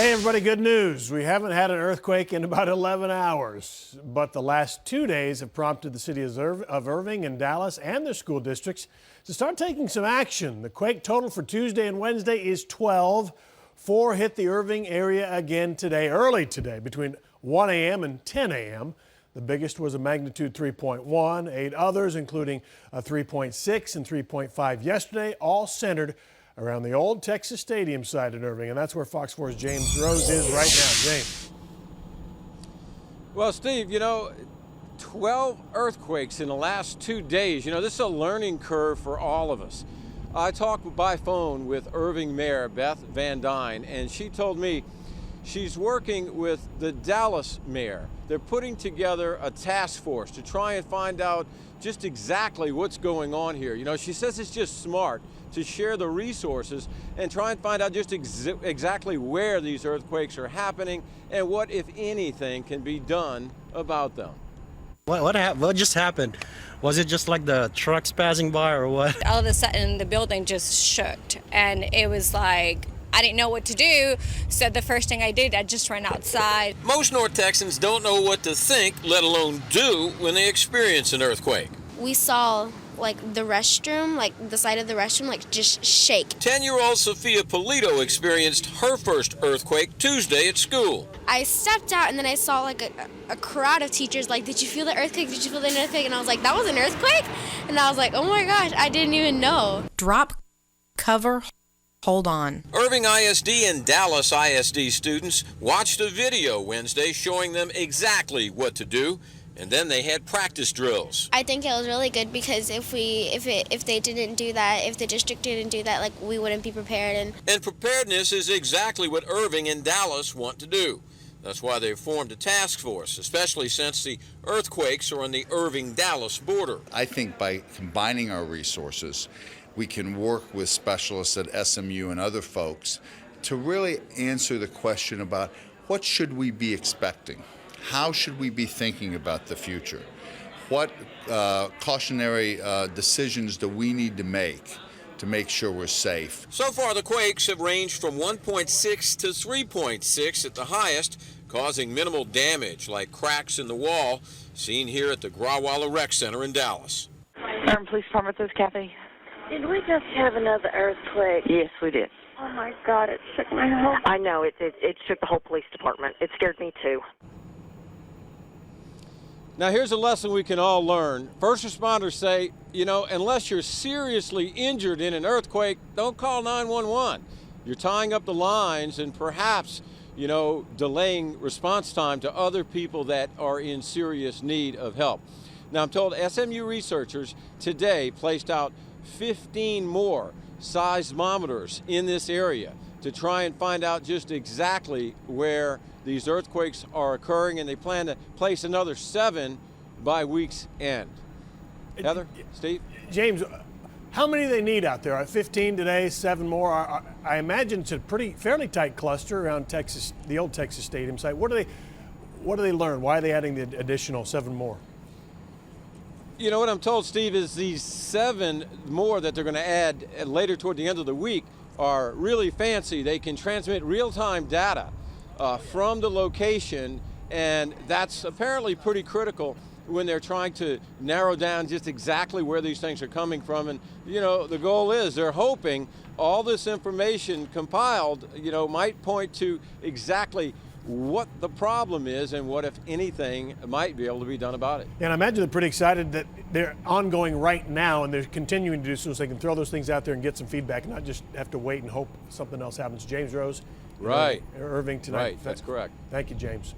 Hey everybody, good news. We haven't had an earthquake in about 11 hours, but the last 2 days have prompted the city of Irving and Dallas and their school districts to start taking some action. The quake total for Tuesday and Wednesday is 12. 4 hit the Irving area again today, early today, between 1 a.m. and 10 a.m. The biggest was a magnitude 3.1. 8 others, including a 3.6 and 3.5 yesterday, all centered around the old Texas Stadium site in Irving, and that's where Fox 4's James Rose is right now. James. Well, Steve, 12 earthquakes in the last 2 days. This is a learning curve for all of us. I talked by phone with Irving Mayor Beth Van Dyne, and she told me she's working with the Dallas mayor. They're putting together a task force to try and find out just exactly what's going on here. She says it's just smart to share the resources and try and find out just exactly where these earthquakes are happening and what, if anything, can be done about them. What just happened? Was it just like the trucks passing by or what? All of a sudden, the building just shook, and it was like, I didn't know what to do, so the first thing I did, I just ran outside. Most North Texans don't know what to think, let alone do, when they experience an earthquake. We saw the restroom, the side of the restroom, just shake. 10-year-old Sophia Polito experienced her first earthquake Tuesday at school. I stepped out and then I saw a crowd of teachers did you feel the earthquake? Did you feel the earthquake? And I was like, that was an earthquake? And I was like, oh my gosh, I didn't even know. Drop, cover, hold on. Irving ISD and Dallas ISD students watched a video Wednesday showing them exactly what to do. And then they had practice drills. I think it was really good because if they didn't do that, if the district didn't do that, we wouldn't be prepared. And preparedness is exactly what Irving and Dallas want to do. That's why they've formed a task force, especially since the earthquakes are on the Irving-Dallas border. I think by combining our resources, we can work with specialists at SMU and other folks to really answer the question about what should we be expecting? How should we be thinking about the future? What cautionary decisions do we need to make sure we're safe? So far, the quakes have ranged from 1.6 to 3.6 at the highest, causing minimal damage like cracks in the wall, seen here at the Grawalla Rec Center in Dallas. Police Department, this is Kathy. Did we just have another earthquake? Yes, we did. Oh my God, it shook my whole... I know, it shook the whole police department. It scared me too. Now, here's a lesson we can all learn. First responders say, unless you're seriously injured in an earthquake, don't call 911. You're tying up the lines and perhaps, delaying response time to other people that are in serious need of help. Now, I'm told SMU researchers today placed out 15 more seismometers in this area to try and find out just exactly where these earthquakes are occurring, and they plan to place another 7 by week's end. Heather, Steve? James, how many do they need out there? 15 today, 7 more. I imagine it's a fairly tight cluster around Texas, the old Texas Stadium site. What do they learn? Why are they adding the additional 7 more? What I'm told, Steve, is these 7 more that they're going to add later toward the end of the week are really fancy. They can transmit real-time data from the location, and that's apparently pretty critical when they're trying to narrow down just exactly where these things are coming from. And the goal is they're hoping all this information compiled might point to exactly what the problem is and what, if anything, might be able to be done about it. And I imagine they're pretty excited that they're ongoing right now and they're continuing to do so they can throw those things out there and get some feedback and not just have to wait and hope something else happens. James Rose, right, Irving tonight. Right, that's correct. Thank you, James.